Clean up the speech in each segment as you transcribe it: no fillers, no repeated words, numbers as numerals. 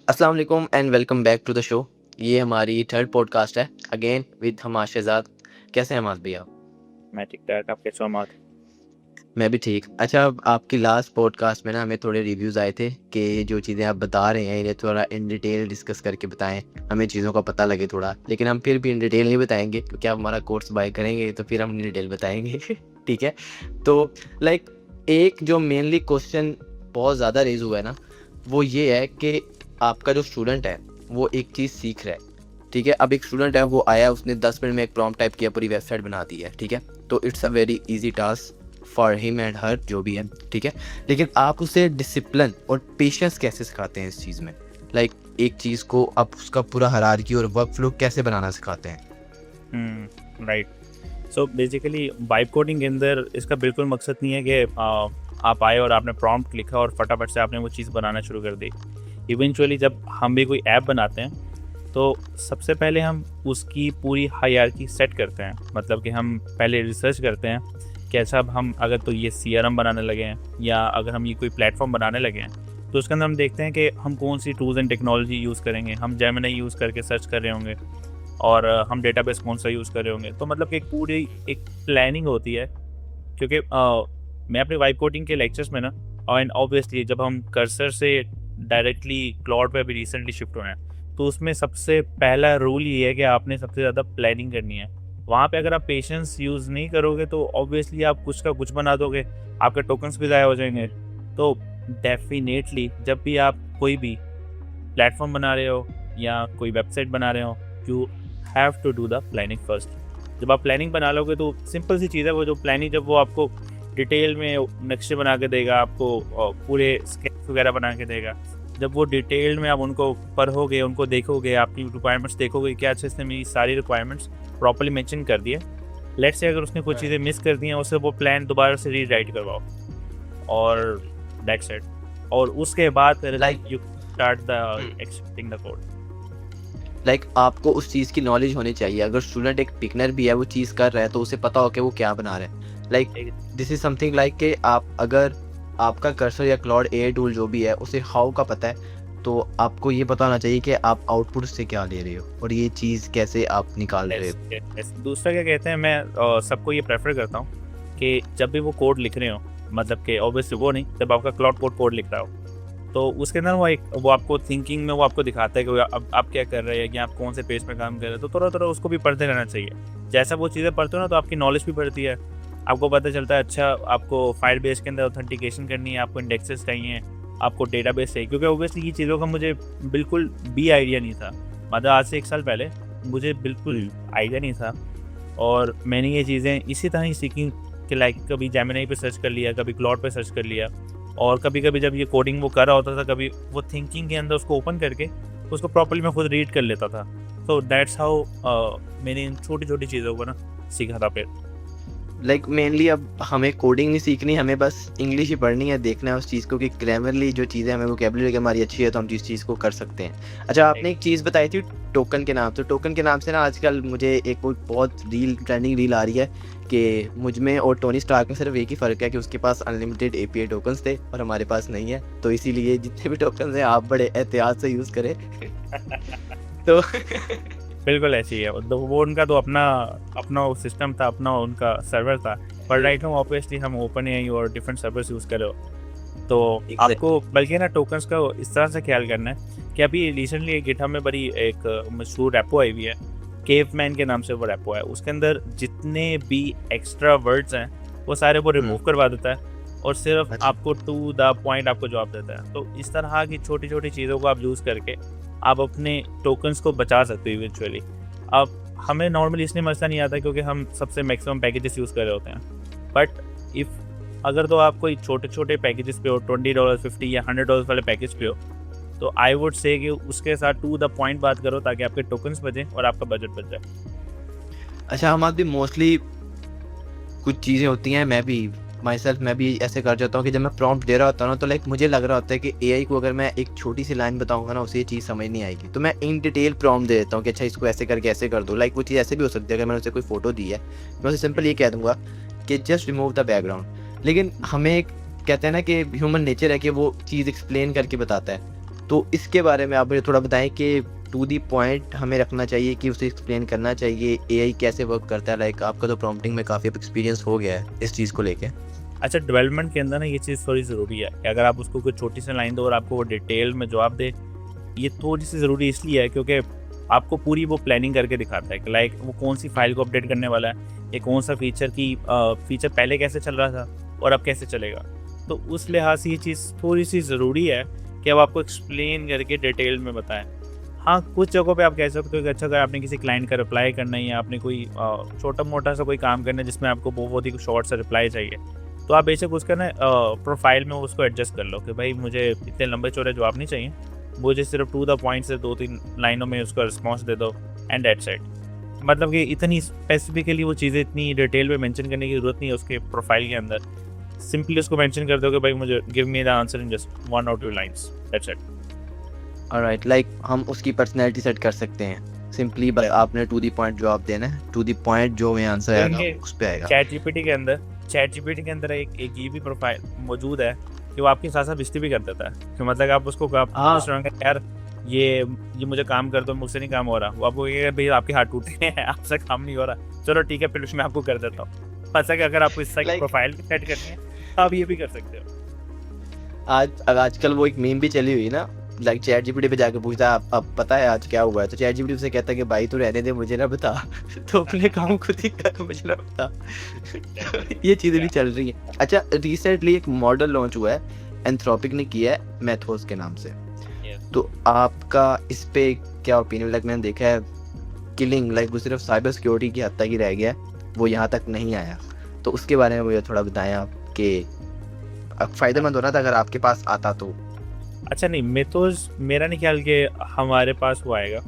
अस्सलाम वालेकुम and welcome back to the show. ये हमारी थर्ड पॉडकास्ट है अगेन विद हमाद शहजाद। कैसे हैं हमाद भैया? मैं ठीक ठाक। आप कैसे हो मात? मैं भी ठीक। अच्छा, आपकी लास्ट पॉडकास्ट में ना हमें थोड़े रिव्यूज़ आए थे कि जो चीज़ें आप बता रहे हैं इन्हें थोड़ा इन डिटेल डिस्कस करके बताएं, हमें चीज़ों का पता लगे थोड़ा। लेकिन हम फिर भी इन डिटेल नहीं बताएंगे क्योंकि आप हमारा कोर्स बाय करेंगे तो फिर हम इन डिटेल बताएंगे। ठीक है। तो लाइक एक जो मेनली क्वेश्चन बहुत ज़्यादा रेज हुआ है ना, वो ये है कि आपका जो स्टूडेंट है वो एक चीज़ सीख रहा है। ठीक है, अब एक स्टूडेंट है, वो आया, उसने 10 मिनट में एक प्रॉम्प्ट टाइप किया, पूरी वेबसाइट बना दी है। ठीक है, तो it's a very easy task for him and her, जो भी है। ठीक है, लेकिन आप उसे डिसिप्लिन और पेशेंस कैसे सिखाते हैं इस चीज़ में? लाइक एक चीज़ को आप उसका पूरा हायरार्की और वर्क फ्लो कैसे बनाना सिखाते हैं? Right. So basically vibe coding के अंदर इसका बिल्कुल मकसद नहीं है कि आप आए और आपने प्रॉम्प्ट लिखा और फटाफट से आपने वो चीज़ बनाना शुरू कर दी। इवेंचुअली जब हम भी कोई ऐप बनाते हैं तो सबसे पहले हम उसकी पूरी हायरार्की सेट करते हैं। मतलब कि हम पहले रिसर्च करते हैं कि अच्छा, अब हम अगर तो ये CRM बनाने लगे हैं या अगर हम ये कोई प्लेटफॉर्म बनाने लगे हैं तो उसके अंदर हम देखते हैं कि हम कौन सी टूल्स एंड टेक्नोलॉजी यूज़ करेंगे। हम जेमिनी यूज़ करके सर्च कर रहे होंगे और हम डेटाबेस कौन सा यूज़ कर रहे होंगे। तो मतलब कि एक पूरी एक प्लानिंग होती है। क्योंकि मैं अपने वाइब कोडिंग के लेक्चर्स में ना, एंड ऑब्वियसली जब हम कर्सर से डायरेक्टली क्लाउड पे अभी रिसेंटली शिफ्ट हुए हैं तो उसमें सबसे पहला रूल ये है कि आपने सबसे ज़्यादा प्लानिंग करनी है। वहाँ पे अगर आप पेशेंस यूज़ नहीं करोगे तो ऑब्वियसली आप कुछ का कुछ बना दोगे, आपके टोकन्स भी ज़ाया हो जाएंगे। तो डेफिनेटली जब भी आप कोई भी प्लेटफॉर्म बना रहे हो या कोई वेबसाइट बना रहे हो, you have to do the planning first. जब आप प्लानिंग बना लोगे तो सिंपल सी चीज़ है, वो जो प्लानिंग जब वो आपको डिटेल में नक्शे बना के देगा, आपको पूरे स्केच वगैरह बना के देगा, जब वो डिटेल में आप उनको पढ़ोगे, उनको देखोगे, आपकी रिक्वायरमेंट्स देखोगे कि अच्छा इसने मेरी सारी रिक्वायरमेंट्स प्रॉपर्ली मेंशन कर दिए। लेट्स से अगर उसने कुछ चीज़ें मिस कर दी हैं, उससे वो प्लान दोबारा से रीराइट करवाओ और दैट्स इट। और उसके बाद Like- you start the expecting the code. Like आपको उस चीज़ की नॉलेज होनी चाहिए। अगर स्टूडेंट एक बिगनर भी है, वो चीज़ कर रहा है, तो उसे पता हो कि वो क्या बना रहा है। Like this is something like कि आप अगर आपका कर्सर या क्लाउड AI टूल जो भी है उसे हाउ का पता है, तो आपको ये पता होना चाहिए कि आप आउटपुट से क्या ले रहे हो और ये चीज़ कैसे आप निकाल रहे हो। दूसरा क्या कहते हैं, मैं सबको ये प्रेफर करता हूँ कि जब भी वो कोड लिख रहे हो, मतलब कि ऑब्वियसली वो नहीं, जब आपका क्लाउड कोड लिख रहा हो तो उसके अंदर वो आपको थिंकिंग में वो आपको दिखाता है कि अब आप क्या कर रहे हैं या आप कौन से पेज पे काम कर रहे हैं। तो थोड़ा थोड़ा उसको भी पढ़ते रहना चाहिए। जैसा वो चीज़ें पढ़ते हो ना तो आपकी नॉलेज भी बढ़ती है, आपको पता चलता है अच्छा आपको फाइल बेस के अंदर ऑथेंटिकेशन करनी है, आपको इंडेक्सेस चाहिए, आपको डेटाबेस चाहिए। क्योंकि ऑब्वियसली ये चीज़ों का मुझे बिल्कुल भी आइडिया नहीं था। मतलब आज से 1 साल पहले मुझे बिल्कुल आइडिया नहीं था और मैंने ये चीज़ें इसी तरह ही सीखी कि लाइक कभी जेमिनी पे सर्च कर लिया, कभी क्लाउड पे सर्च कर लिया, और कभी कभी जब ये कोडिंग वो कर रहा होता था, कभी वो थिंकिंग के अंदर उसको ओपन करके उसको प्रॉपर्ली मैं खुद रीड कर लेता था। तो दैट्स हाउ मैंने इन छोटी छोटी चीज़ों को ना सीखा था फिर। लाइक मेनली अब हमें कोडिंग नहीं सीखनी, हमें बस इंग्लिश ही पढ़नी है, देखना है उस चीज़ को कि ग्रामरली जो चीज़ें हमें वोकेबुलरी हमारी अच्छी है तो हम जिस चीज़ को कर सकते हैं। अच्छा, आपने एक चीज़ बताई थी टोकन के नाम। तो टोकन के नाम से ना आजकल मुझे एक कोई बहुत ट्रेंडिंग रील आ रही है कि मुझ में और टोनी स्टार्क में सिर्फ एक ही फ़र्क है कि उसके पास अनलिमिटेड API टोकन्स थे और हमारे पास नहीं है। तो इसीलिए जितने भी टोकन्स हैं आप बड़े एहतियात से यूज़ करें। तो बिल्कुल ऐसी ही है। तो वो उनका तो अपना अपना सिस्टम था, अपना उनका सर्वर था। पर राइट नाउ ऑब्वियसली हम ओपन AI और डिफरेंट सर्वर्स यूज़ कर रहे हो, तो आपको बल्कि ना टोकन्स का इस तरह से ख्याल करना है कि अभी रिसेंटली गिटहब में बड़ी एक मशहूर रेपो आई हुई है, केवमैन के नाम से वो रेपो है। उसके अंदर जितने भी एक्स्ट्रा वर्ड्स हैं वो सारे वो रिमूव करवा देता है और सिर्फ आपको टू द पॉइंट आपको जवाब देता है। तो इस तरह की छोटी छोटी चीज़ों को आप यूज़ करके आप अपने टोकन्स को बचा सकते हो इवेंचुअली। अब हमें नॉर्मली इसलिए मसला नहीं आता क्योंकि हम सबसे मैक्सिमम पैकेजेस यूज़ कर रहे होते हैं। बट इफ़ अगर तो आप कोई छोटे छोटे पैकेजेस पे हो, $20, 50 या $100 वाले पैकेज पे हो, तो आई वुड से कि उसके साथ टू द पॉइंट बात करो ताकि आपके टोकन्स बचें और आपका बजट बच जाए। अच्छा, हम भी मोस्टली कुछ चीज़ें होती हैं, मैं भी ऐसे कर जाता हूँ कि जब मैं प्रॉम्प्ट दे रहा होता हूँ ना, तो लाइक मुझे लग रहा होता है कि AI को अगर मैं एक छोटी सी लाइन बताऊंगा ना, उसे ये चीज़ समझ नहीं आएगी। तो मैं इन डिटेल प्रॉम्प्ट दे देता हूँ कि अच्छा इसको ऐसे करके ऐसे कर दो। लाइक वो चीज़ ऐसे भी हो सकती है, अगर मैंने उसे कोई फोटो दी है मैं उसे सिंपल ये कह दूंगा कि जस्ट रिमूव द बैकग्राउंड। लेकिन हमें कहते हैं ना कि ह्यूमन नेचर है कि वो चीज़ एक्सप्लेन करके बताता है। तो इसके बारे में आप मुझे थोड़ा बताएं कि टू दी पॉइंट हमें रखना चाहिए कि उसे एक्सप्लेन करना चाहिए एआई कैसे वर्क करता है। लाइक आपका तो प्रॉम्प्टिंग में काफ़ी एक्सपीरियंस हो गया है इस चीज़ को लेके। अच्छा, डेवलपमेंट के अंदर ना ये चीज़ थोड़ी ज़रूरी है कि अगर आप उसको कोई छोटी सी लाइन दो और आपको वो डिटेल में जवाब दे, ये थोड़ी सी ज़रूरी इसलिए है क्योंकि आपको पूरी वो प्लानिंग करके दिखाता है कि लाइक वो कौन सी फाइल को अपडेट करने वाला है, ये कौन सा फीचर पहले कैसे चल रहा था और अब कैसे चलेगा। तो उस लिहाज से ये चीज़ थोड़ी सी ज़रूरी है कि अब आपको एक्सप्लेन करके डिटेल में बताएं। हाँ, कुछ जगहों पे आप कह सकते हो कि अच्छा, अगर आपने किसी क्लाइंट का रिप्लाई करना है या आपने कोई छोटा मोटा सा कोई काम करना है जिसमें आपको बहुत ही शॉर्ट सा रिप्लाई चाहिए, तो आप बेशक उसका ना प्रोफाइल में उसको एडजस्ट कर लो कि भाई मुझे इतने लंबे चौड़े जवाब नहीं चाहिए, मुझे सिर्फ टू द पॉइंट से 2-3 लाइनों में उसका रिस्पॉन्स दे दो एंड दैट्स इट। मतलब कि इतनी स्पेसिफिकली वो चीज़ें इतनी डिटेल में मेंशन करने की ज़रूरत नहीं है उसके प्रोफाइल के अंदर। सिंपली उसको मेंशन कर दो कि भाई मुझे give me the answer in just 1 or 2 lines, that's it. Alright, like हम उसकी पर्सनैलिटी सेट कर सकते हैं सिंपली आपने टू दी पॉइंट जवाब देना है, टू दी पॉइंट जो में आंसर आएगा उस पे आएगा। चैट जीपीटी के अंदर एक ये भी प्रोफाइल मौजूद है कि वो आपकी साथ साथ बेइज्जती भी कर देता है कि मतलब आप उसको यार ये मुझे काम कर दो, मुझसे नहीं काम हो रहा, वो आपको कहेगा भाई आपके हाथ टूटे हैं, आपसे काम नहीं हो रहा, चलो ठीक है फिर उसमें आपको कर देता हूँ। पता कि अगर आपको इस तरह की प्रोफाइल सेट करनी है तो आप ये भी कर सकते हो। आजकल वो एक मीम भी चली हुई ना, लाइक चैट जीपीटी पे जाके पूछता है अब पता है आज क्या हुआ है, तो चैट जीपीटी उसे कहता है कि भाई तू रहने दे, मुझे ना बता तो अपने काम खुद ही कर, मुझे ना बता। ये चीज़ें भी चल रही हैं। अच्छा, रिसेंटली एक मॉडल लॉन्च हुआ है, एंथ्रोपिक ने किया है मैथोस के नाम से, तो आपका इस पे क्या ओपिनियन? लाइक मैंने देखा है किलिंग, लाइक वो सिर्फ साइबर सिक्योरिटी की हद तक ही रह गया, वो यहाँ तक नहीं आया, तो उसके बारे में मुझे थोड़ा बताएं आप कि फ़ायदेमंद हो रहा था अगर आपके पास आता तो। अच्छा नहीं, मेथोस मेरा नहीं ख्याल कि हमारे पास वो आएगा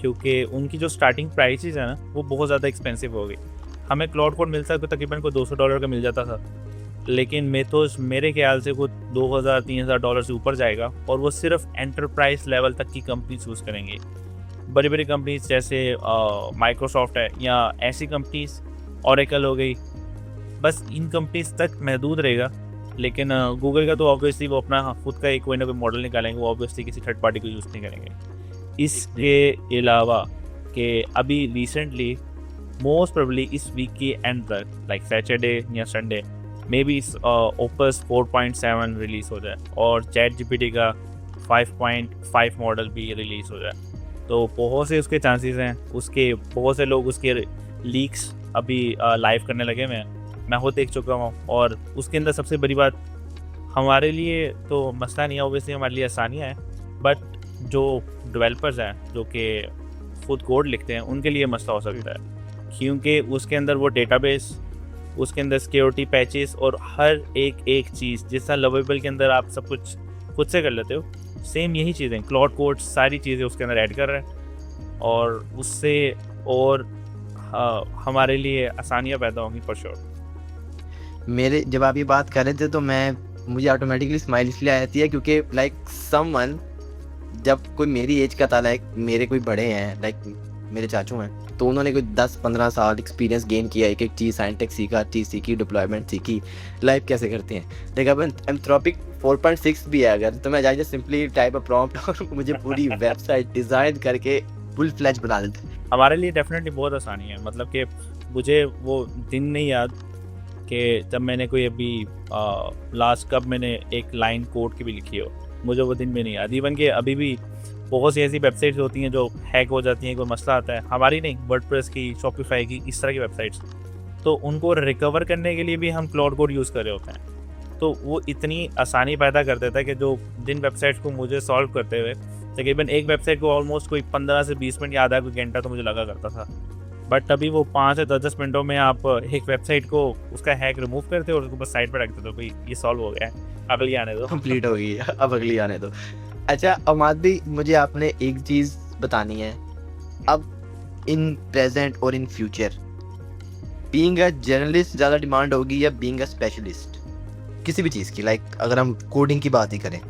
क्योंकि उनकी जो स्टार्टिंग प्राइसेस है ना वो बहुत ज़्यादा एक्सपेंसिव हो गई। हमें क्लाउड कोड मिलता है तो तकरीबन को $200 का मिल जाता था, लेकिन मेथोस मेरे ख्याल से कुछ $2000-3000 से ऊपर जाएगा और वो सिर्फ एंटरप्राइज लेवल तक की कंपनीज यूज़ करेंगे। बड़ी बड़ी कंपनीज जैसे माइक्रोसॉफ्ट है या ऐसी कंपनीज, ओरेकल हो गई, बस इन कंपनीज तक महदूद रहेगा। लेकिन गूगल का तो ऑब्वियसली वो अपना खुद का एक कोई ना कोई मॉडल निकालेंगे, वो ऑब्वियसली किसी थर्ड पार्टी को यूज़ नहीं करेंगे। इसके अलावा कि अभी रिसेंटली मोस्ट प्रोबेबली इस वीक के एंड तक लाइक सैटरडे या Sunday may be opus 4.7 release हो जाए और चैट जीपीटी का 5.5 मॉडल भी रिलीज़ हो जाए, तो बहुत से उसके चांसेस हैं। उसके बहुत से लोग उसके लीक्स अभी लाइव करने लगे हुए हैं, मैं खुद देख चुका हूँ। और उसके अंदर सबसे बड़ी बात हमारे लिए तो मसला नहीं है, ऑब्वियसली हमारे लिए आसानियाँ हैं, बट जो डेवलपर्स हैं जो कि खुद कोड लिखते हैं उनके लिए मसला हो सकता है, क्योंकि उसके अंदर वो डेटाबेस, उसके अंदर सिक्योरिटी पैचेस और हर एक चीज़ जिस तरह लवेबल के अंदर आप सब कुछ खुद से कर लेते हो, सेम यही चीज़ें क्लाउड कोड सारी चीज़ें उसके अंदर ऐड कर रहे हैं और उससे और हमारे लिए आसानियाँ पैदा होंगी फॉर श्योर। मेरे जब आप ये बात कर रहे थे तो मुझे ऑटोमेटिकली स्माइल इसलिए आ जाती है क्योंकि लाइक समवन जब कोई मेरी एज का था, लाइक मेरे कोई बड़े हैं, लाइक मेरे चाचू हैं, तो उन्होंने कोई 10-15 साल एक्सपीरियंस गेन किया, एक चीज़ साइंटेक्स सीखा, चीज़ सीखी, डिप्लॉयमेंट सीखी, लाइव कैसे करते हैं। लेकिन अब एंथ्रोपिक 4.6 भी है अगर, तो मैं जाइए सिंपली टाइप अ प्रॉम्प्ट और मुझे पूरी वेबसाइट डिज़ाइन करके फुल फ्लैज बना देते। हमारे लिए डेफिनेटली बहुत आसानी है, मतलब कि मुझे वो दिन नहीं याद कि जब मैंने कोई अभी लास्ट कब मैंने एक लाइन कोड की भी लिखी हो, मुझे वो दिन भी नहीं याद। इवन कि अभी भी बहुत सी ऐसी वेबसाइट्स होती हैं जो हैक हो जाती हैं, कोई मसला आता है, हमारी नहीं, वर्डप्रेस की, शॉपिफाई की, इस तरह की वेबसाइट्स, तो उनको रिकवर करने के लिए भी हम क्लाउड कोड यूज़ कर रहे होते हैं। तो वो इतनी आसानी पैदा कर देता है कि जो जिन वेबसाइट्स को मुझे सॉल्व करते हुए तकरीबन एक वेबसाइट को ऑलमोस्ट कोई 15 से 20 मिनट या आधा कोई घंटा तो मुझे लगा करता था, बट अभी वो 5 से 10 मिनटों में आप एक वेबसाइट को उसका हैक रिमूव करते हो और उसको बस साइड पर रख देते हो, भाई ये सॉल्व हो गया है, अगली आने दो, कंप्लीट हो गई, अब अगली आने दो। अच्छा अमाद भी, मुझे आपने एक चीज़ बतानी है, अब इन प्रेजेंट और in future being a journalist ज़्यादा डिमांड होगी या बीइंग अ स्पेशलिस्ट किसी भी चीज़ की? लाइक अगर हम कोडिंग की बात ही करें,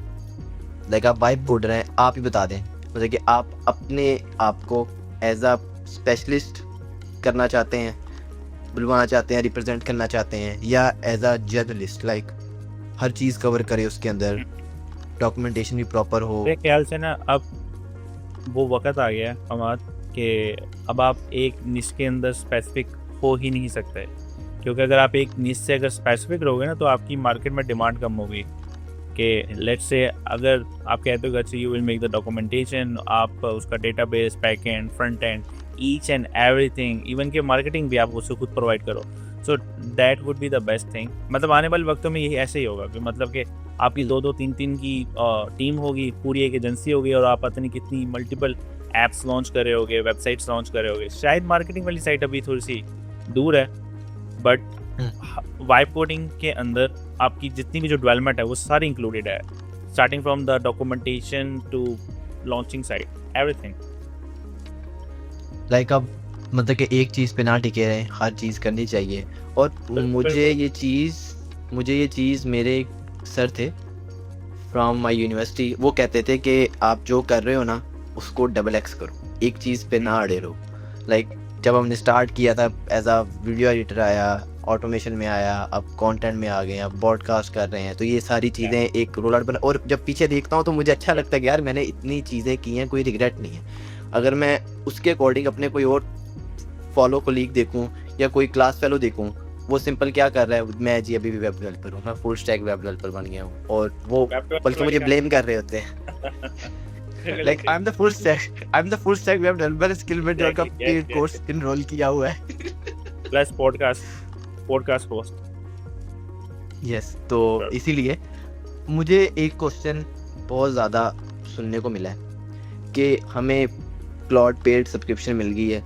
लाइक आप वाइब कोडर हैं, आप ही बता दें मतलब कि आप अपने आप को एज अ स्पेशलिस्ट करना चाहते हैं, बुलवाना चाहते हैं, रिप्रेजेंट करना चाहते हैं, या एज अ जर्नलिस्ट लाइक हर चीज़ कवर करे उसके अंदर, डॉक्यूमेंटेशन भी प्रॉपर हो। मेरे ख्याल से ना अब वो वक़्त आ गया है हमाद कि अब आप एक निश के अंदर स्पेसिफिक हो ही नहीं सकते, क्योंकि अगर आप एक निश से अगर स्पेसिफिक रहोगे ना तो आपकी मार्केट में डिमांड कम होगी। कि लेट्स से अगर आप कहते हो अच्छा you will make the documentation, आप उसका database, back and, front end, each and everything, even कि मार्केटिंग भी आप उसको खुद प्रोवाइड करो, so that would be the best thing. मतलब आने वाले वक्तों में यही ऐसे ही होगा कि मतलब कि आपकी 2-2 3-3 की टीम होगी, पूरी एक एजेंसी होगी और आप पता नहीं कितनी मल्टीपल ऐप्स लॉन्च कर रहे होगे, वेबसाइट्स लॉन्च कर रहे होगे। शायद मार्केटिंग वाली साइट अभी थोड़ी सी दूर है, बट वाइब कोडिंग के अंदर आपकी जितनी भी जो डेवलपमेंट है वो सारी इंक्लूडेड है, starting from the documentation to launching site, everything. Like अब मतलब कि एक चीज़ पे ना टिके रहें, हर चीज़ करनी चाहिए। और मुझे ये चीज़ मेरे एक सर थे फ्रॉम माय यूनिवर्सिटी, वो कहते थे कि आप जो कर रहे हो ना उसको डबल एक्स करो, एक चीज़ पे ना अड़े रहो। लाइक जब हमने स्टार्ट किया था एज अ वीडियो एडिटर आया, ऑटोमेशन में आया, अब कंटेंट में आ गए, अब ब्रॉडकास्ट कर रहे हैं, तो ये सारी चीज़ें एक रोल आउट बना। और जब पीछे देखता हूँ तो मुझे अच्छा लगता है कि यार मैंने इतनी चीज़ें की हैं, कोई रिग्रेट नहीं है। अगर मैं उसके अकॉर्डिंग अपने कोई और फॉलो कोलीग देखूँ या कोई क्लास फेलो देखूँ, वो सिंपल क्या कर रहा है, मैं जी अभी भी वेब डेवलपर हूँ, मैं फुल स्टैक वेब डेवलपर बन गया हूँ, और वो बल्कि मुझे ब्लेम कर रहे होते हैं। Like I am the full stack web developer, skill mentor का पेड कोर्स इनरोल किया हुआ है प्लस पॉडकास्ट होस्ट। यस, तो इसीलिए मुझे एक क्वेश्चन बहुत ज़्यादा सुनने को मिला है कि हमें क्लाउड पेड सब्सक्रिप्शन मिल गई है,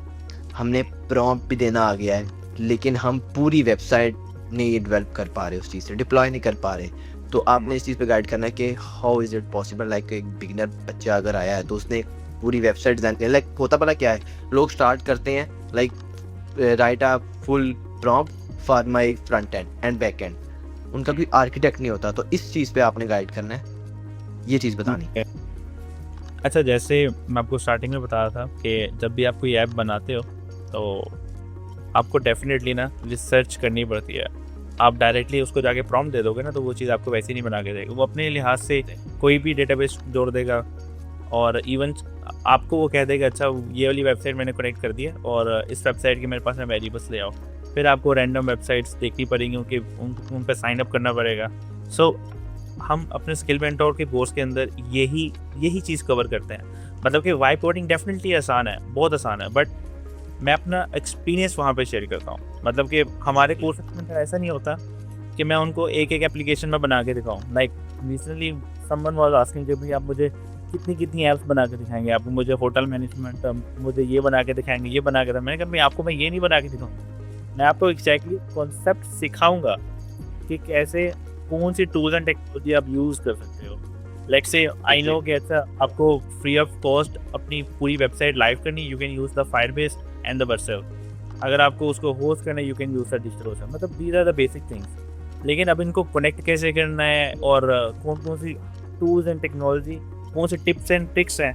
हमने प्रॉम्प्ट भी देना आ गया है, लेकिन हम पूरी वेबसाइट नहीं डेवलप कर पा रहे, उस चीज़ से डिप्लॉय नहीं कर पा रहे। तो आपने इस चीज़ पे गाइड करना है कि how is it possible. Like एक बिगिनर बच्चा अगर आया है तो उसने पूरी वेबसाइट डिज़ाइन की, लाइक होता पता क्या है, लोग स्टार्ट करते हैं like right a full prompt for my front end and back and, उनका कोई आर्किटेक्ट नहीं होता। तो इस चीज़ पे आपने गाइड करना है, ये चीज़ बतानी है। अच्छा, जैसे मैं आपको स्टार्टिंग में बताया था कि जब भी आप कोई ऐप बनाते हो तो आपको डेफिनेटली ना रिसर्च करनी पड़ती है। आप डायरेक्टली उसको जाके प्रॉम्प्ट दे दोगे ना तो वो चीज़ आपको वैसे ही नहीं बना के देगा, वो अपने लिहाज से कोई भी डेटाबेस जोड़ देगा, और इवन आपको वो कह देगा अच्छा ये वाली वेबसाइट मैंने कनेक्ट कर दी है और इस वेबसाइट के मेरे पास में वेरिएबल्स ले आओ। फिर आपको रैंडम वेबसाइट्स देखनी पड़ेंगी, उनके उन पर साइन अप करना पड़ेगा। सो हम अपने स्किल मेंटोर के कोर्स के अंदर यही चीज़ कवर करते हैं। मतलब कि वाइब कोडिंग डेफिनेटली आसान है, बहुत आसान है, बट मैं अपना एक्सपीरियंस वहाँ पे शेयर करता हूँ। मतलब कि हमारे कोर्स में ऐसा नहीं होता कि मैं उनको एक एप्लीकेशन में बना के दिखाऊँ। Like recently someone was asking कि भाई आप मुझे कितनी ऐप्स बना के दिखाएंगे, आप मुझे होटल मैनेजमेंट, मुझे ये बना के दिखाएंगे, ये बना के। मैंने कहा भाई आपको मैं ये नहीं बना के दिखाऊँगा, मैं आपको एग्जैक्टली कॉन्सेप्ट सिखाऊंगा कि कैसे कौन सी टूल्स एंड टेक्नोलॉजी आप यूज़ कर सकते हो। लेट्स से आई नो कि अच्छा आपको फ्री ऑफ कॉस्ट अपनी पूरी वेबसाइट लाइव करनी, you can use the Firebase and the Vercel. अगर आपको उसको होस्ट करना है you can use the digital host. मतलब these are the basic things. लेकिन अब इनको कनेक्ट कैसे करना है और कौन सी टूल्स एंड टेक्नोलॉजी, कौन से टिप्स एंड ट्रिक्स हैं,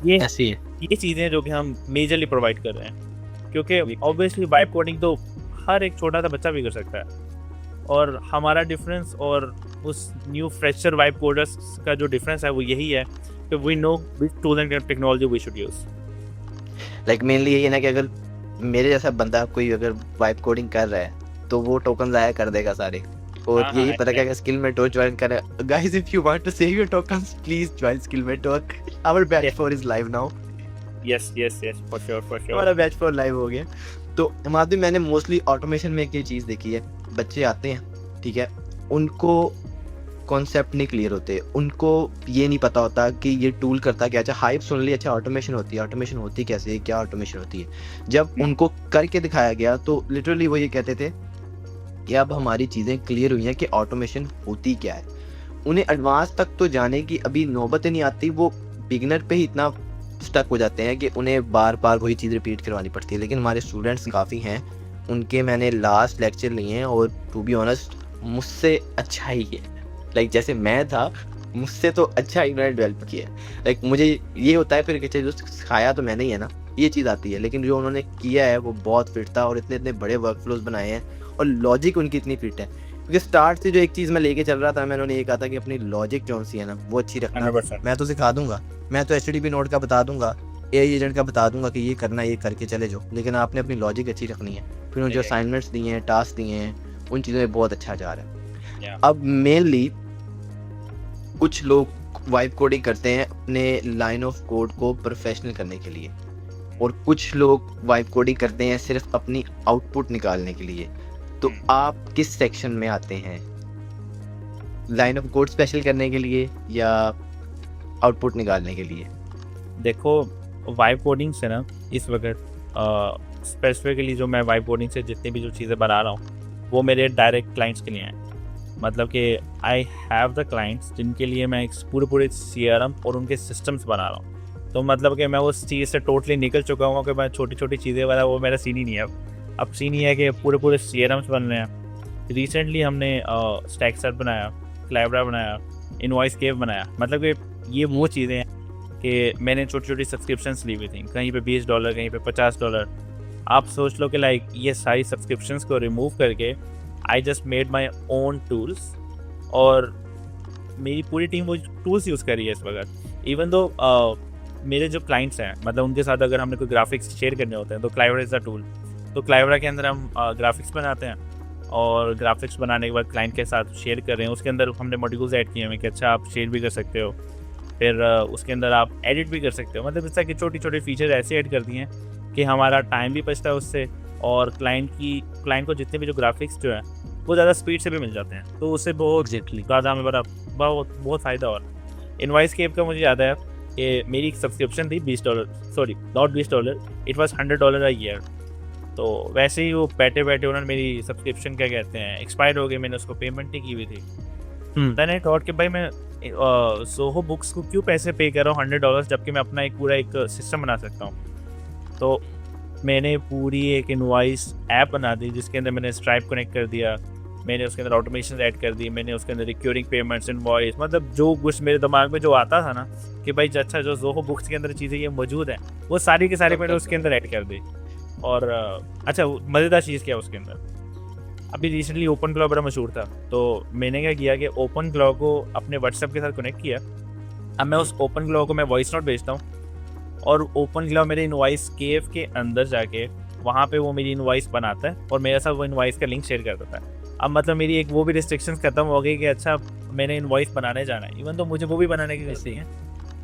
ये चीज़ें जो कि हम मेजरली प्रोवाइड कर रहे हैं। क्योंकि ऑब्वियसली वाइब कोडिंग तो हर एक छोटा सा बच्चा भी कर सकता है, और हमारा डिफरेंस और उस न्यू फ्रेशर वाइब कोडर्स का जो डिफरेंस है वो यही है कि we know which tool and technology we should use. Like mainly यही है ना कि अगर मेरे जैसा बंदा कोई अगर वाइब कोडिंग कर रहा है तो वो टोकन ज़ाया कर देगा सारे, और यही पता क्या स्किल मेंटोर ज्वाइन करें। Guys if you want to save your tokens please join skill mentor, our batch four is live now. Yes for sure हमारा बैच फॉर लाइव हो गया। तो माधवी मैंने मोस्टली ऑटोमेशन में एक ये चीज़ देखी है, बच्चे आते हैं ठीक है, उनको कॉन्सेप्ट नहीं क्लियर होते, उनको ये नहीं पता होता कि ये टूल करता क्या। अच्छा हाइप सुन ली, अच्छा ऑटोमेशन होती कैसे, क्या ऑटोमेशन होती है। जब उनको करके दिखाया गया तो लिटरली वो ये कहते थे कि अब हमारी चीज़ें क्लियर हुई हैं कि ऑटोमेशन होती क्या है। उन्हें एडवांस तक तो जाने की अभी नौबत नहीं आती, वो बिगिनर पे ही इतना स्टक हो जाते हैं कि उन्हें बार बार वही चीज़ रिपीट करवानी पड़ती है। लेकिन हमारे स्टूडेंट्स काफ़ी हैं, उनके मैंने लास्ट लेक्चर लिए हैं और टू बी ऑनेस्ट मुझसे अच्छा ही है। लाइक जैसे मैं था मुझसे तो अच्छा ही उन्होंने डेवलप किया है। लाइक मुझे ये होता है फिर कि जो सिखाया तो मैंने ही है ना, ये चीज़ आती है, लेकिन जो उन्होंने किया है वो बहुत फिट था और इतने बड़े वर्क फ्लोज बनाए हैं और लॉजिक उनकी इतनी फिट है क्योंकि स्टार्ट से जो एक चीज़ मैं लेके चल रहा था, मैंने उन्हें ये कहा था कि अपनी लॉजिक जो सी है ना वो अच्छी रखना। 100%। मैं तो सिखा दूंगा, मैं तो HTTP नोड का बता दूंगा, AI एजेंट का बता दूंगा कि ये करना, ये करके चले जाओ, लेकिन आपने अपनी लॉजिक अच्छी रखनी है। फिर उन जो असाइनमेंट्स दिए हैं, टास्क दिए हैं, उन चीज़ों में बहुत अच्छा जा रहा है। अब मेनली कुछ लोग वाइब कोडिंग करते हैं अपने लाइन ऑफ कोड को प्रोफेशनल करने के लिए, और कुछ लोग वाइब कोडिंग करते हैं सिर्फ अपनी आउटपुट निकालने के लिए। तो आप किस सेक्शन में आते हैं, लाइन ऑफ कोड स्पेशल करने के लिए या आउटपुट निकालने के लिए? देखो, वाइब कोडिंग से ना इस वक्त स्पेसिफिकली जो मैं वाइब कोडिंग से जितनी भी जो चीज़ें बना रहा हूँ वो मेरे डायरेक्ट क्लाइंट्स के लिए हैं। मतलब कि आई हैव द क्लाइंट्स जिनके लिए मैं एक पूरे CRM और उनके सिस्टम्स बना रहा हूँ। तो मतलब कि मैं उस चीज़ से टोटली निकल चुका हूँ कि मैं छोटी छोटी चीज़ें वाला वो मेरा सीन ही नहीं है। अब सीन ही है कि पूरे CRMs बन रहे हैं। रिसेंटली हमने स्टैकसेट बनाया, क्लाइवरा बनाया, इनवॉइसकेप बनाया। मतलब कि ये वो चीज़ें हैं कि मैंने छोटी छोटी सब्सक्रिप्शंस ली हुई थी, कहीं पे $20, कहीं पे $50। आप सोच लो कि लाइक ये सारी सब्सक्रिप्शंस को रिमूव करके I just made my own tools, और मेरी पूरी टीम वो टूल्स यूज़ कर रही है इस वक्त। इवन दो मेरे जो क्लाइंट्स हैं, मतलब उनके साथ अगर हमने कोई ग्राफिक्स शेयर करने होते हैं तो क्लाइवरा इज़ द टूल। तो क्लाइवरा के अंदर हम ग्राफिक्स बनाते हैं, और ग्राफिक्स बनाने के बाद क्लाइंट के साथ शेयर कर रहे हैं। उसके अंदर हमने मॉड्यूल्स ऐड किए हैं कि अच्छा आप शेयर भी कर सकते हो, फिर उसके अंदर आप एडिट भी कर सकते हो। मतलब इस तरह की छोटी छोटी फीचर ऐसे ऐड कर दिए हैं कि हमारा टाइम भी बचता है उससे, और क्लाइंट को जितने भी जो ग्राफिक्स जो है वो ज़्यादा स्पीड से भी मिल जाते हैं। तो उससे बहुत ज़्यादा हमें बहुत फ़ायदा। और इनवॉइसकेप का मुझे याद है कि मेरी एक सब्सक्रिप्शन थी $20, sorry not $20, it was $100 a year. तो वैसे ही वो बैठे बैठे उन्होंने मेरी सब्सक्रिप्शन क्या कहते हैं एक्सपायर हो गई, मैंने उसको पेमेंट नहीं की हुई थी। देन आई थॉट कि भाई मैं ज़ोहो बुक्स को क्यों पैसे पे कर रहा हूँ $100, जबकि मैं अपना एक पूरा एक सिस्टम बना सकता हूँ। तो मैंने पूरी एक इनवॉइस ऐप बना दी जिसके अंदर मैंने स्ट्राइप कनेक्ट कर दिया, मैंने उसके अंदर ऑटोमेशन ऐड कर दी, मैंने उसके अंदर रिक्योरिंग पेमेंट्स, इनवॉइस, मतलब जो कुछ मेरे दिमाग में जो आता था ना कि भाई अच्छा जो ज़ोहो बुक्स के अंदर चीज़ें ये मौजूद हैं, वो सारी की सारी मैंने उसके अंदर ऐड कर दी। और अच्छा मज़ेदार चीज़ क्या है उसके अंदर, अभी रिसेंटली ओपन क्लॉ बड़ा मशहूर था, तो मैंने क्या किया कि ओपन क्लॉ को अपने व्हाट्सएप के साथ कनेक्ट किया। अब मैं उस ओपन क्लॉ को मैं वॉइस नोट भेजता हूँ, और ओपन क्लॉ मेरे इनवॉइसकेप के अंदर जाके वहाँ पे वो मेरी इनवॉइस बनाता है और मेरे साथ वो इनवॉइस का लिंक शेयर कर देता है। अब मतलब मेरी एक वो भी रिस्ट्रिक्शंस खत्म हो गई कि अच्छा मैंने इनवॉइस बनाने जाना है, इवन तो मुझे वो भी बनाने की जरूरत नहीं है,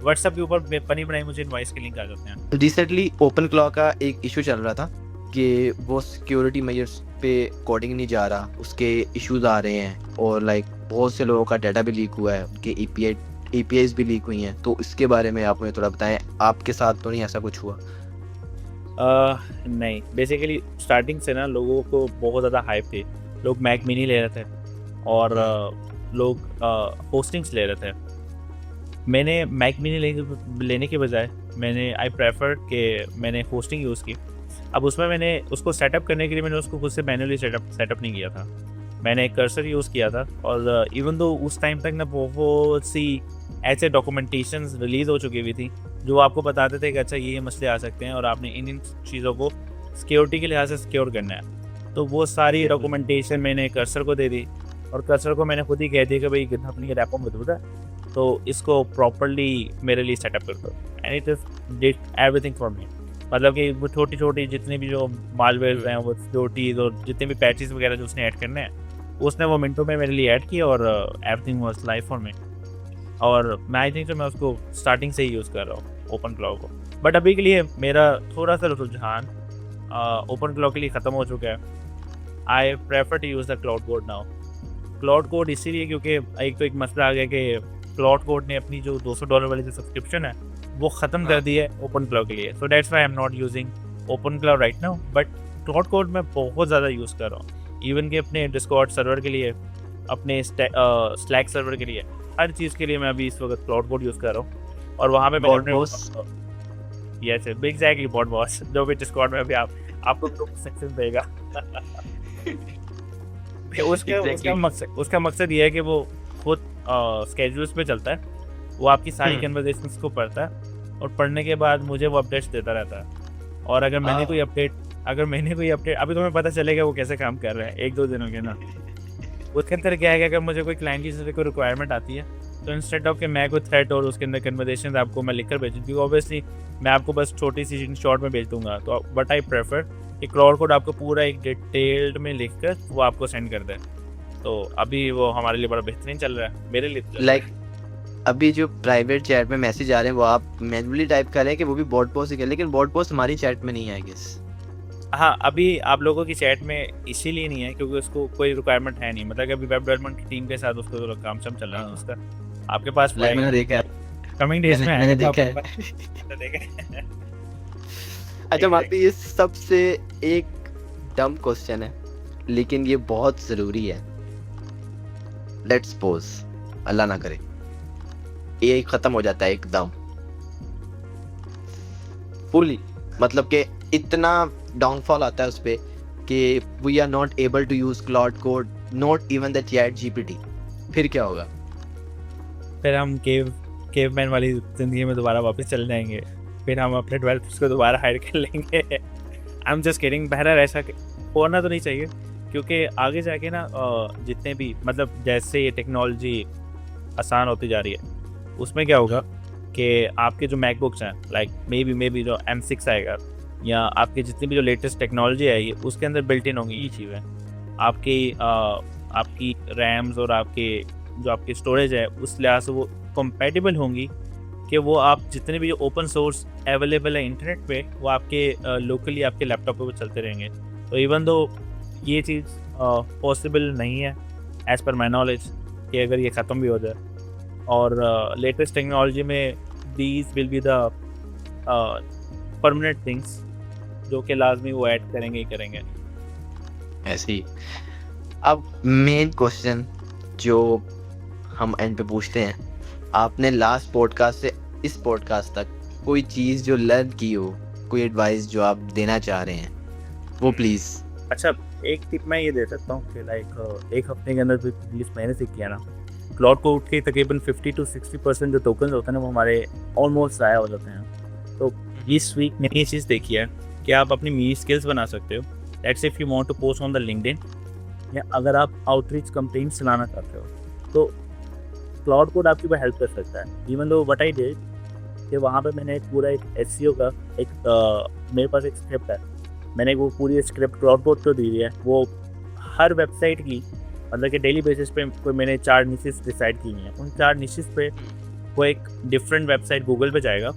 व्हाट्सएप के ऊपर बनी बनाई मुझे इनवॉइस के लिंक आ जाते हैं। रिसेंटली ओपन क्लॉ का एक इशू चल रहा था कि वो सिक्योरिटी मेजर्स पे कोडिंग नहीं जा रहा, उसके इश्यूज आ रहे हैं, और लाइक बहुत से लोगों का डाटा भी लीक हुआ है, उनके APIs भी लीक हुई हैं। तो इसके बारे में आप मुझे थोड़ा बताएं, आपके साथ तो नहीं ऐसा कुछ हुआ? नहीं, बेसिकली स्टार्टिंग से ना लोगों को बहुत ज़्यादा हाइप थी, लोग मैक मिनी ले रहे थे और लोग होस्टिंग्स ले रहे थे। मैंने मैक मिनी लेने के बजाय मैंने आई प्रेफर कि मैंने होस्टिंग यूज़ की। अब उसमें मैंने उसको सेटअप करने के लिए मैंने उसको खुद से मैन्युअली सेटअप नहीं किया था, मैंने एक कर्सर यूज़ किया था। और इवन दो उस टाइम तक ना बहुत सी ऐसे डॉक्यूमेंटेशंस रिलीज़ हो चुकी हुई थी जो आपको बताते थे कि अच्छा ये मसले आ सकते हैं और आपने इन चीज़ों को सिक्योरिटी के लिहाज से सिक्योर करना है। तो वो सारी डॉक्यूमेंटेशन मैंने कर्सर को दे दी, और कर्सर को मैंने खुद ही कह दिया कि भाई अपनी रैपो मौजूद है तो इसको प्रॉपरली मेरे लिए सेटअप कर दो, and it is did everything for me. मतलब कि वो छोटी छोटी जितनी भी जो मालवेयर हैं, वो सिक्योरिटीज और जितने भी पैचेस वगैरह जो उसने ऐड करने हैं, उसने वो मिनटों में मेरे लिए ऐड किया और everything was live for me. और मैं आई थिंक मैं उसको स्टार्टिंग से ही यूज़ कर रहा हूँ ओपन क्लाउड को। बट अभी के लिए मेरा थोड़ा सा रुझान ओपन क्लाउड के लिए ख़त्म हो चुका है। I prefer to use the Claude code now. Claude code इसीलिए क्योंकि एक तो एक मसला आ गया कि क्लाउड कोड ने अपनी जो $200 वाली जो सब्सक्रिप्शन है वो ख़त्म कर दी है ओपन क्लाउड के लिए। So that's why I am not using open cloud right now, but cloud code मैं बहुत ज़्यादा यूज़ कर रहा हूँ, इवन कि अपने डिस्कॉर्ड सर्वर के लिए, अपने स्लैक सर्वर के लिए, हर चीज़ के लिए मैं अभी इस वक्त क्लाउड कोड यूज़ कर रहा हूँ। और वहाँ पे यस एग्जैक्टली बॉट बॉस, जो भी डिस्कॉर्ड में अभी आपको ग्रुप सेक्शन देगा उसका मकसद ये है कि वो खुद स्केड्यूल्स पे चलता है, वो आपकी सारी कन्वर्सेशंस को पढ़ता है और पढ़ने के बाद मुझे वो अपडेट्स देता रहता है। और अगर मैंने कोई अपडेट अभी तुम्हें पता चलेगा वो कैसे काम कर रहे हैं 1-2 दिनों के ना। उसके अंदर क्या है कि अगर मुझे कोई क्लाइंट की से कोई रिक्वायरमेंट आती है, तो इंस्टेड ऑफ कि मैं कोई थ्रेड और उसके अंदर कन्वर्सेशन आपको मैं लिख कर भेजूँ, क्योंकि ऑब्वियसली मैं आपको बस छोटी सी शॉर्ट में भेज दूंगा, तो बट आई प्रेफर कि क्लाउड कोड आपको पूरा एक डिटेल्ड में लिख कर वो आपको सेंड कर दे। तो अभी वो हमारे लिए बड़ा बेहतरीन चल रहा है, मेरे लिए तो चल रहा है। लाइक अभी जो प्राइवेट चैट में मैसेज आ रहे हैं वो आप मैन्युअली टाइप कर रहे हैं कि वो भी बॉट पोस्ट ही कर, लेकिन बॉट पोस्ट हमारी चैट में नहीं है आई गेस। हाँ, अभी आप लोगों की चैट में इसीलिए नहीं है क्योंकि उसको कोई रिक्वायरमेंट है नहीं, मतलब कि अभी वेब डेवलपमेंट की टीम के साथ उसको थोड़ा काम शाम चल रहा है उसका। आपके पास मैंने देखा है, कमिंग डेज में मैंने देखा है। तो देखा अच्छा मालती, ये सबसे एक डम क्वेश्चन है लेकिन ये बहुत जरूरी है। लेट्स सपोज अल्लाह ना करे ये खत्म हो जाता है एकदम फुली, मतलब कि इतना डाउनफॉल आता है उस पे कि we are not able to use Claude code, not even the ChatGPT, फिर क्या होगा? फिर हम केवमैन वाली जिंदगी में दोबारा वापस चल जाएंगे, फिर हम अपने डेवलपर्स को दोबारा हायर कर लेंगे। आई एम जस्ट किडिंग, बहरहाल ऐसा होना तो नहीं चाहिए, क्योंकि आगे जाके ना जितने भी मतलब जैसे ये टेक्नोलॉजी आसान होती जा रही है, उसमें क्या होगा कि आपके जो मैकबुक्स हैं, लाइक मे बी जो M6 आएगा, या आपके जितनी भी जो लेटेस्ट टेक्नोलॉजी आएगी उसके अंदर बिल्ट इन होंगी ये चीज़ें। आपकी रैम्स और आपकी स्टोरेज है उस लिहाज से वो कंपैटिबल होंगी कि वो आप जितने भी ओपन सोर्स अवेलेबल है इंटरनेट पे, वो आपके लोकली आपके लैपटॉप पे वो चलते रहेंगे। तो इवन दो ये चीज़ पॉसिबल नहीं है एज़ पर माई नॉलेज कि अगर ये ख़त्म भी हो जाए, और लेटेस्ट टेक्नोलॉजी में these will be the permanent things जो कि लाजमी वो ऐड करेंगे ही करेंगे। ऐसे ही। अब मेन क्वेश्चन जो हम एंड पे पूछते हैं, आपने लास्ट पॉडकास्ट से इस पॉडकास्ट तक कोई चीज़ जो लर्न की हो, कोई एडवाइस जो आप देना चाह रहे हैं वो प्लीज़। अच्छा, एक टिप मैं ये दे सकता हूँ कि लाइक एक हफ्ते के अंदर एटलीस्ट मैंने सीख किया ना, क्लाउड कोड के तकरीबन 50 to 60% जो टोकन होते हैं ना वो हमारे ऑलमोस्ट ज़ाया हो जाते हैं। तो इस वीक मैंने ये चीज़ देखी है कि आप अपनी मिनी स्किल्स बना सकते हो। That's if you want to post on the LinkedIn, या अगर आप आउटरीच कैंपेन चलाना चाहते हो तो क्लाउड कोड आपकी बहुत हेल्प कर सकता है। Even though what I did कि वहाँ पे मैंने पूरा एक एसईओ का मेरे पास एक स्क्रिप्ट है, मैंने वो पूरी स्क्रिप्ट क्लाउड कोड को दी है। वो हर वेबसाइट की मतलब कि डेली बेसिस पे कोई मैंने 4 निशेस डिसाइड की हैं। उन 4 निशेस पे वो एक डिफरेंट वेबसाइट गूगल पे जाएगा,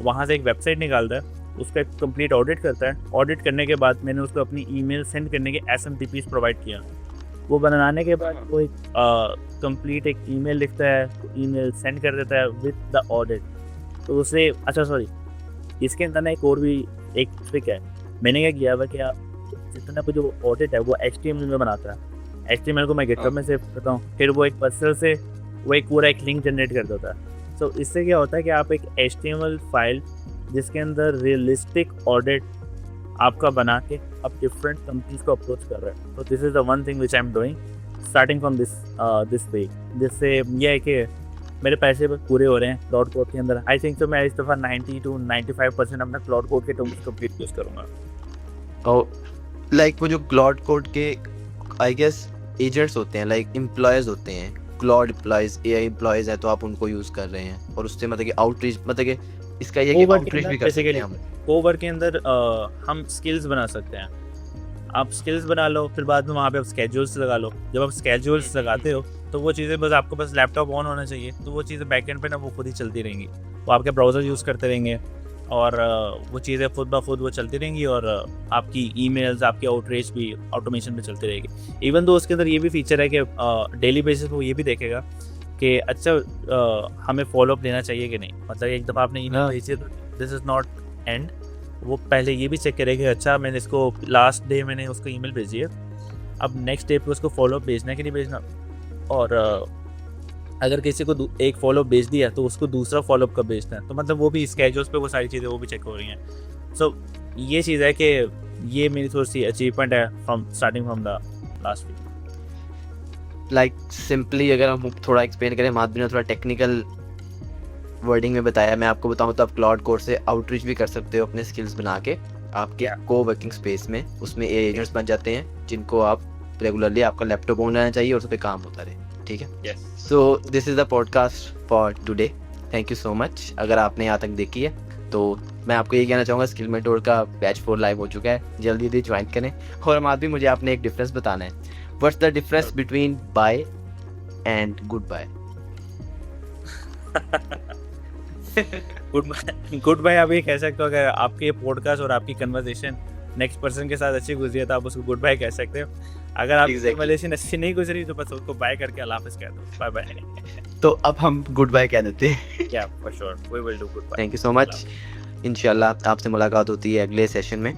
वहाँ से एक वेबसाइट निकालता है, उसका एक कंप्लीट ऑडिट करता है। ऑडिट करने के बाद मैंने उसको अपनी ईमेल सेंड करने के SMTPs प्रोवाइड किया। वो बनाने के बाद वो एक कंप्लीट एक ईमेल लिखता है, ईमेल सेंड कर देता है विद द ऑडिट। तो उसे इसके अंदर ना एक और भी एक ट्रिक है। मैंने क्या किया हुआ कि जितना भी जो ऑडिट है वो HTML में बनाता है। HTML को मैं गिटहब में सेव करता हूँ, फिर वो एक पर्सनल से वो एक पूरा एक लिंक जनरेट कर देता है। सो इससे क्या होता है कि आप एक HTML फाइल जिसके अंदर रियलिस्टिक ऑडिट आपका बना के आप डिफरेंट कंपनीज को अप्रोच कर रहे हैं। तो this is the one thing which I am doing starting from this week, जिससे यह है कि मेरे पैसे पूरे हो रहे हैं क्लाउड कोड के अंदर। आई थिंक तो मैं इस दफ़ा 90 to 95% अपना क्लाउड कोड के टर्म्स कंप्लीट यूज़ करूँगा। और लाइक वो जो क्लाउड कोड के आई गेस एजेंट्स होते हैं, लाइक एम्प्लॉयज़ होते हैं, क्लाउड एम्प्लॉयज़, AI एम्प्लॉयज़ है तो आप उनको यूज़ कर रहे हैं, और उससे मतलब कि आउटरीच, मतलब कि इसका ये कि आउटरीच भी कर सकते हैं हम। कोवर्क के अंदर हम स्किल्स बना सकते हैं। आप स्किल्स बना लो, फिर बाद में वहाँ पे आप स्केड्यूल्स लगा लो। जब आप स्केड्यूल्स लगाते हो तो वो चीज़ें बस आपको बस लैपटॉप ऑन होना चाहिए, तो वो चीज़ें बैकएंड पे ना वो खुद ही चलती रहेंगी। वो आपके ब्राउज़र यूज़ करते रहेंगे और वो चीज़ें खुद ब खुद वो चलती रहेंगी, और आपकी ईमेल्स, आपकी आउटरीच भी ऑटोमेशन पे चलती रहेगी। इवन दो उसके अंदर ये भी फीचर है कि डेली बेसिस पे वो ये भी देखेगा कि अच्छा हमें फॉलोअप देना चाहिए कि नहीं। मतलब एक दफ़ा आपने ईमेल भेजी तो दिस इज़ नॉट एंड, वो पहले ये भी चेक करेगा कि अच्छा मैंने इसको लास्ट डे मैंने उसको ईमेल भेजी है, अब नेक्स्ट डे पे उसको फॉलोअप भेजना है कि नहीं भेजना। और अगर किसी को एक फॉलोअप भेज दिया तो उसको दूसरा फॉलोअप कब भेजना है। तो मतलब वो भी स्केड्यूल्स पे वो सारी चीज़ें वो भी चेक हो रही हैं। सो ये चीज़ है कि ये मेरी थोड़ी सी अचीवमेंट है starting from the last week. Like simply अगर हम थोड़ा एक्सप्लेन करें, माधवी ने थोड़ा टेक्निकल वर्डिंग में बताया, मैं आपको बताऊं तो आप क्लाउड कोड से आउटरीच भी कर सकते हो अपने स्किल्स बना के आपके को वर्किंग स्पेस में। उसमें एजेंट्स बन जाते हैं जिनको आप रेगुलरली आपका लैपटॉप ऑन रहना चाहिए और उस पर काम होता रहे, ठीक है। Yes so this is the podcast for today. Thank you so much. अगर आपने यहाँ तक देखी है तो मैं आपको ये कहना चाहूँगा, स्किल मेंटोर का बैच 4 लाइव हो चुका है, जल्दी जल्दी ज्वाइन करें। और अमाद भी, मुझे आपने एक डिफरेंस बताना है, what's the difference between bye and goodbye? Goodbye आप ये कह सकते हो, अगर आपके ये पॉडकास्ट और आपकी कन्वर्सेशन नेक्स्ट पर्सन के साथ अच्छी गुजरी है तो आप उसको गुड बाय कह सकते हो। अगर आपकी Exactly. कन्वर्सेशन अच्छी नहीं गुजरी तो बस उसको बाय करके अल्लाह हाफ़िज़ कह दो, बाय बाय। तो अब हम गुड बाय कह देते हैं। या for sure we will do goodbye. Thank you so much. इंशाल्लाह आपसे मुलाकात होती है अगले सेशन में।